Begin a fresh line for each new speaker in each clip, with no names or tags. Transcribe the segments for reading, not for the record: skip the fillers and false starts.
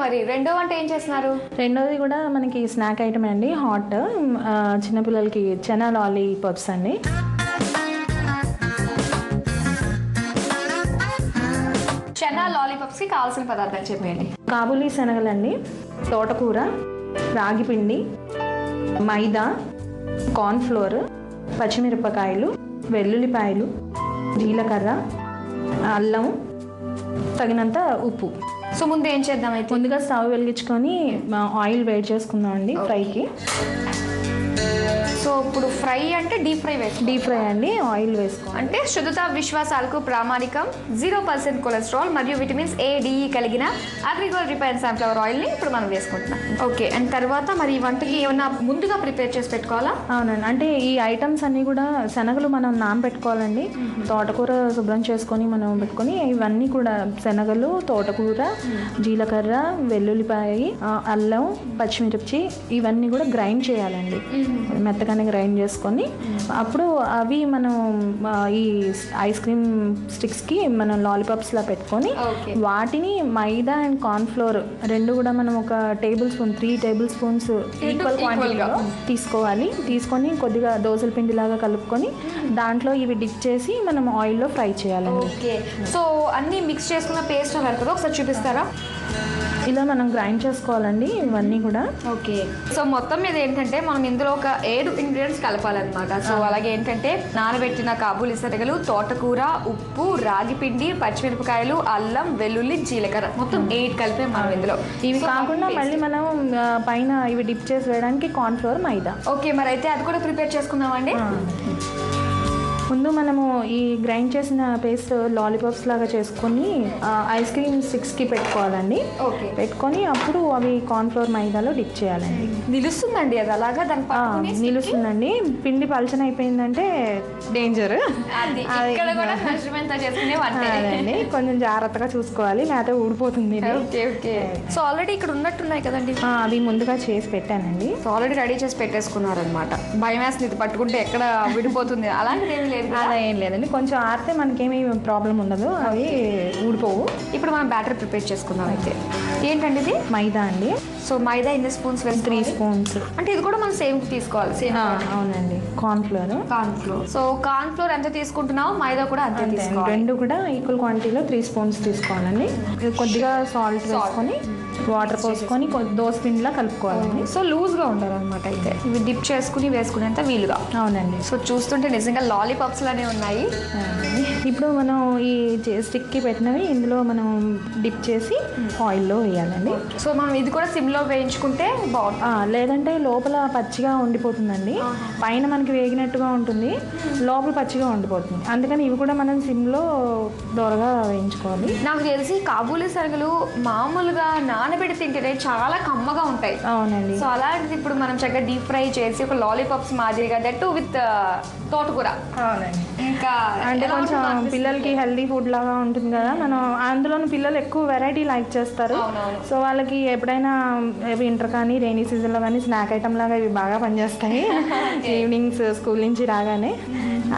మరి రెండో వంట ఏం చేస్తున్నారు?
రెండోది కూడా మనకి స్నాక్ ఐటమ్ అండి, హాట్ చిన్నపిల్లలకి చెనా లాలీపాప్స్ అండి.
చెనా లాలీపాప్స్ కి కావాల్సిన పదార్థాలు చెప్పండి.
కాబూలీ శనగలండి, తోటకూర, రాగి పిండి, మైదా, కార్న్ఫ్లోర్, పచ్చిమిరపకాయలు, వెల్లుల్లిపాయలు, జీలకర్ర, అల్లం, తగినంత ఉప్పు.
సో ముందు ఏం చేద్దాం అయితే?
ముందుగా స్టవ్ వెలిగించుకొని ఆయిల్ వేడి చేసుకుందాం అండి ఫ్రైకి.
సో ఇప్పుడు ఫ్రై అంటే డీప్ ఫ్రై
డీప్ ఫ్రై అండి, ఆయిల్ వేసుకో.
అంటే శుద్ధత విశ్వాసాలకు ప్రామాణికం, 0% కొలెస్ట్రాల్ మరియు విటమిన్స్ A, D కలిగిన అగ్రిగోల్డ్ రిఫైన్డ్ సన్ఫ్లవర్ ఆయిల్ ని ఇప్పుడు మనం వేసుకుంటున్నాం. ఓకే, అండ్ తర్వాత మరి ఈ వంటకి ఏమన్నా ముందుగా ప్రిపేర్ చేసి పెట్టుకోవాలా?
అవునండి, అంటే ఈ ఐటమ్స్ అన్ని కూడా శనగలు మనం నానబెట్టుకోవాలండి. తోటకూర శుభ్రం చేసుకొని మనం పెట్టుకొని ఇవన్నీ కూడా శనగలు, తోటకూర, జీలకర్ర, వెల్లుల్లిపాయ, అల్లం, పచ్చిమిర్చి ఇవన్నీ కూడా గ్రైండ్ చేయాలండి. మెత్తగానే గ్రైండ్ చేసుకొని అప్పుడు అవి మనం ఈ ఐస్ క్రీమ్ స్టిక్స్కి మనం లాలీపాప్స్ లా పెట్టుకొని వాటిని మైదా అండ్ కార్న్ఫ్లోర్ రెండు కూడా మనం ఒక త్రీ టేబుల్ స్పూన్స్ ఈక్వల్ క్వాంటిటీలో తీసుకోవాలి. తీసుకొని కొద్దిగా దోసల పిండి లాగా కలుపుకొని దాంట్లో ఇవి డిప్ చేసి మనం ఆయిల్లో ఫ్రై చేయాలండి.
ఓకే, సో అన్ని మిక్స్ చేసుకున్న పేస్ట్ అన్నారు కదా, ఒకసారి చూపిస్తారా?
ఇలా మనం గ్రైండ్ చేసుకోవాలండి ఇవన్నీ కూడా.
ఓకే, సో మొత్తం మీద ఏంటంటే మనం ఇందులో ఒక 7 ఇంగ్రీడియంట్స్ కలపాలన్నమాట. సో అలాగే ఏంటంటే నానబెట్టిన కాబూలీ శనగలు, తోటకూర, ఉప్పు, రాగి పిండి, పచ్చిమిరపకాయలు, అల్లం, వెల్లుల్లి, జీలకర్ర, మొత్తం 8 కలిపే మనం ఇందులో.
ఇవి కాకుండా మళ్ళీ మనం పైన ఇవి డిప్ చేసి వేయడానికి కార్న్ఫ్లోర్, మైదా.
ఓకే, మరి అయితే అది కూడా ప్రిపేర్ చేసుకుందామండి.
ముందు మనము ఈ గ్రైండ్ చేసిన పేస్ట్ లాలీపాప్స్ లాగా చేసుకొని ఐస్ క్రీమ్ స్టిక్స్కి పెట్టుకోవాలండి.
ఓకే,
పెట్టుకొని అప్పుడు అవి కార్న్ఫ్లోర్, మైదాలో డిప్ చేయాలండి.
నిలుస్తుందండి అది అలాగా? దాని
నిలుస్తుందండి. పిండి పలచన అయిపోయిందంటే డేంజర్. అదండి, కొంచెం జాగ్రత్తగా చూసుకోవాలి, లేకపోతే ఊడిపోతుంది.
ఓకే ఓకే, సో ఆల్రెడీ ఇక్కడ ఉన్నట్టున్నాయి కదండి,
అవి ముందుగా చేసి పెట్టానండి.
సో ఆల్రెడీ రెడీ చేసి పెట్టేసుకున్నారనమాట. భయం వేస్తుంది ఇది పట్టుకుంటే ఎక్కడ విడిపోతుంది, అలాంటిది ఏమి లేదు.
అలా ఏం లేదండి, కొంచెం ఆరితే మనకేమీ ప్రాబ్లం ఉండదు, అవి ఊడిపోవు.
ఇప్పుడు మనం బ్యాటర్ ప్రిపేర్ చేసుకుందాం. అయితే ఏంటండి ఇది?
మైదా అండి.
సో మైదా ఎన్ని స్పూన్స్?
3 స్పూన్స్.
అంటే ఇది కూడా మనం సేమ్ తీసుకోవాలి? సేమ్.
అవునండి. కార్న్ఫ్లోర్.
సో కార్న్ఫ్లోర్ ఎంత తీసుకుంటున్నావు, మైదా కూడా అంతే తీసుకోవాలి?
రెండు కూడా ఈక్వల్ క్వాంటిటీలో 3 స్పూన్స్ తీసుకోవాలండి. కొద్దిగా సాల్ట్ వేసుకొని వాటర్ పోసుకొని దోస పిండిలా కలుపుకోవాలండి.
సో లూజ్గా ఉండాలన్నమాట. అయితే ఇవి డిప్ చేసుకుని వేసుకునేంత వీలుగా.
అవునండి.
సో చూస్తుంటే నిజంగా లాలీపాప్స్ లానే ఉన్నాయి.
ఇప్పుడు మనం ఈ స్టిక్కి పెట్టినవి ఇందులో మనం డిప్ చేసి ఆయిల్లో వేయాలండి.
సో మనం ఇది కూడా సిమ్లో వేయించుకుంటే బాగుంటుంది,
లేదంటే లోపల పచ్చిగా ఉండిపోతుందండి. పైన మనకి వేగినట్టుగా ఉంటుంది, లోపల పచ్చిగా ఉండిపోతుంది. అందుకని ఇవి కూడా మనం సిమ్లో దూరగా వేయించుకోవాలి.
నాకు తెలిసి కాబూలీ శనగలు మామూలుగా నానబెట్టి తింటేనే చాలా కమ్మగా ఉంటాయి.
అవునండి.
సో అలాంటిది ఇప్పుడు మనం చక్కగా డీప్ ఫ్రై చేసి ఒక లాలీపాప్స్ మాదిరిగా, దట్ విత్ తోటకూర.
అవునండి.
ఇంకా
అంటే కొంచెం పిల్లలకి హెల్దీ ఫుడ్ లాగా ఉంటుంది కదా, మనం అందులోని పిల్లలు ఎక్కువ వెరైటీ లైక్ చేస్తారు. సో వాళ్ళకి ఎప్పుడైనా వింటర్ కానీ రైనీ సీజన్లో కానీ స్నాక్ ఐటమ్ లాగా ఇవి బాగా పనిచేస్తాయి. ఈవినింగ్స్ స్కూల్ నుంచి రాగానే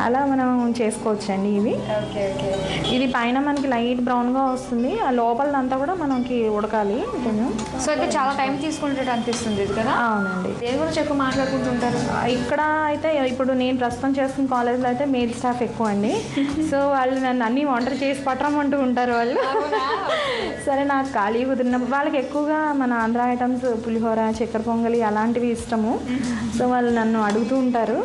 అలా మనం చేసుకోవచ్చండి ఇవి. ఇది పైన మనకి లైట్ బ్రౌన్గా వస్తుంది, ఆ లోపలంతా కూడా మనకి ఉడకాలి కొంచెం.
సో అయితే చాలా టైం తీసుకుంటే అనిపిస్తుంది కదా?
అవునండి.
దేని గురించి ఎక్కువ మాట్లాడుకుంటుంటారు
ఇక్కడ? అయితే ఇప్పుడు నేను ప్రస్తుతం చేస్తున్న కాలేజ్లో అయితే మేల్ స్టాఫ్ ఎక్కువ అండి. సో వాళ్ళు నన్ను అన్ని వంటలు చేసి పట్టరమంటూ ఉంటారు వాళ్ళు. సరే, నాకు ఖాళీ కుదిరినప్పుడు వాళ్ళకి ఎక్కువగా మన ఆంధ్ర ఐటమ్స్, పులిహోర, చక్కెర పొంగలి అలాంటివి ఇష్టము. సో వాళ్ళు నన్ను అడుగుతూ ఉంటారు.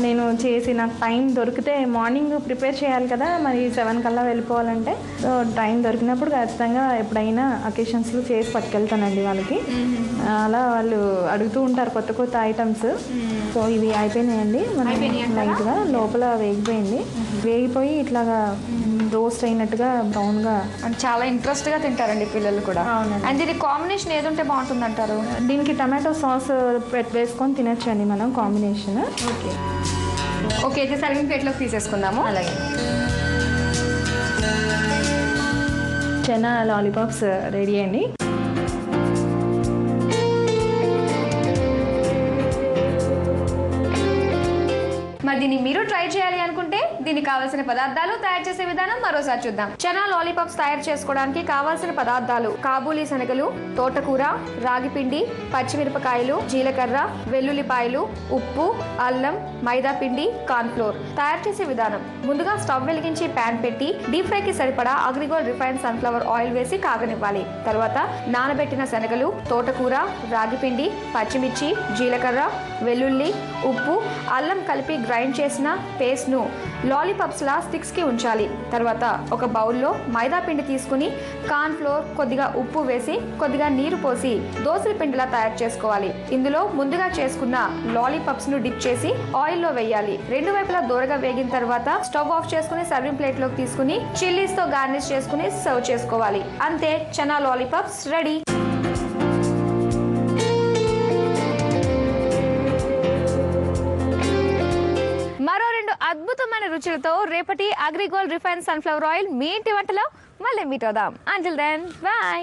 నేను చేసి నాకు టైం దొరికితే, మార్నింగ్ ప్రిపేర్ చేయాలి కదా మరి 7 కల్లా వెళ్ళిపోవాలంటే, సో టైం దొరికినప్పుడు ఖచ్చితంగా ఎప్పుడైనా అకేషన్స్లో చేసి పట్టుకెళ్తానండి వాళ్ళకి. అలా వాళ్ళు అడుగుతూ ఉంటారు కొత్త కొత్త ఐటమ్స్. సో ఇవి అయిపోయినాయండి, మనం లైట్గా లోపల వేగిపోయింది. వేగిపోయి ఇట్లాగా రోస్ట్ అయినట్టుగా బ్రౌన్గా,
చాలా ఇంట్రెస్ట్గా తింటారండి పిల్లలు కూడా. అండ్ దీని కాంబినేషన్ ఏది ఉంటే బాగుంటుంది అంటారు?
దీనికి టమాటో సాస్ వేసుకొని తినొచ్చండి మనం కాంబినేషన్.
ఓకే, అయితే సర్వింగ్ ప్లేట్లోకి తీసేసుకుందాము.
అలాగే. చెనా లాలీపాప్స్ రెడీ అండి.
మరి దీన్ని మీరు ట్రై చేయాలి అనుకుంటే దీనికి కావాల్సిన పదార్థాలు, తయారు చేసే విధానం మరోసారి చూద్దాం. చనా లాలీపాప్స్ తయారు చేసుకోవడానికి కావాల్సిన పదార్థాలు: కాబూలీ శనగలు, తోటకూర, రాగి పిండి, పచ్చిమిరపకాయలు, జీలకర్ర, వెల్లుల్లిపాయలు, ఉప్పు, అల్లం, మైదా పిండి, కార్న్ ఫ్లోర్. తయారు చేసే విధానం: ముందుగా స్టవ్ వెలిగించి ప్యాన్ పెట్టి డీప్ ఫ్రై కి సరిపడా అగ్రిగోల్డ్ రిఫైన్ సన్ఫ్లవర్ ఆయిల్ వేసి కాగనివ్వాలి. తర్వాత నానబెట్టిన శనగలు, తోటకూర, రాగి పిండి, పచ్చిమిర్చి, జీలకర్ర, వెల్లుల్లి, ఉప్పు, అల్లం కలిపి గ్రైండ్ చేసిన పేస్ట్ ను లాలీపాప్స్ లా స్టిక్స్ కి ఉంచాలి. తర్వాత ఒక బౌల్లో మైదా పిండి తీసుకుని కార్న్ ఫ్లోర్, కొద్దిగా ఉప్పు వేసి కొద్దిగా నీరు పోసి దోసల పిండిలా తయారు చేసుకోవాలి. ఇందులో ముందుగా చేసుకున్న లాలీపాప్స్ ను డిప్ చేసి ఆయిల్ లో వేయాలి. రెండు వైపులా దూరగా వేగిన తర్వాత స్టవ్ ఆఫ్ చేసుకుని సర్వింగ్ ప్లేట్ లోకి తీసుకుని చిల్లీస్ తో గార్నిష్ చేసుకుని సర్వ్ చేసుకోవాలి. అంతే, చనా లాలీపాప్స్ రెడీ. మరో 2 అద్భుతమైన రుచులతో రేపటి అగ్రిగోల్డ్ రిఫైన్ సన్ఫ్లవర్ ఆయిల్ మీ ఇంటి వంటలో మళ్ళీ మీట్ అవుదాం. Until then, by.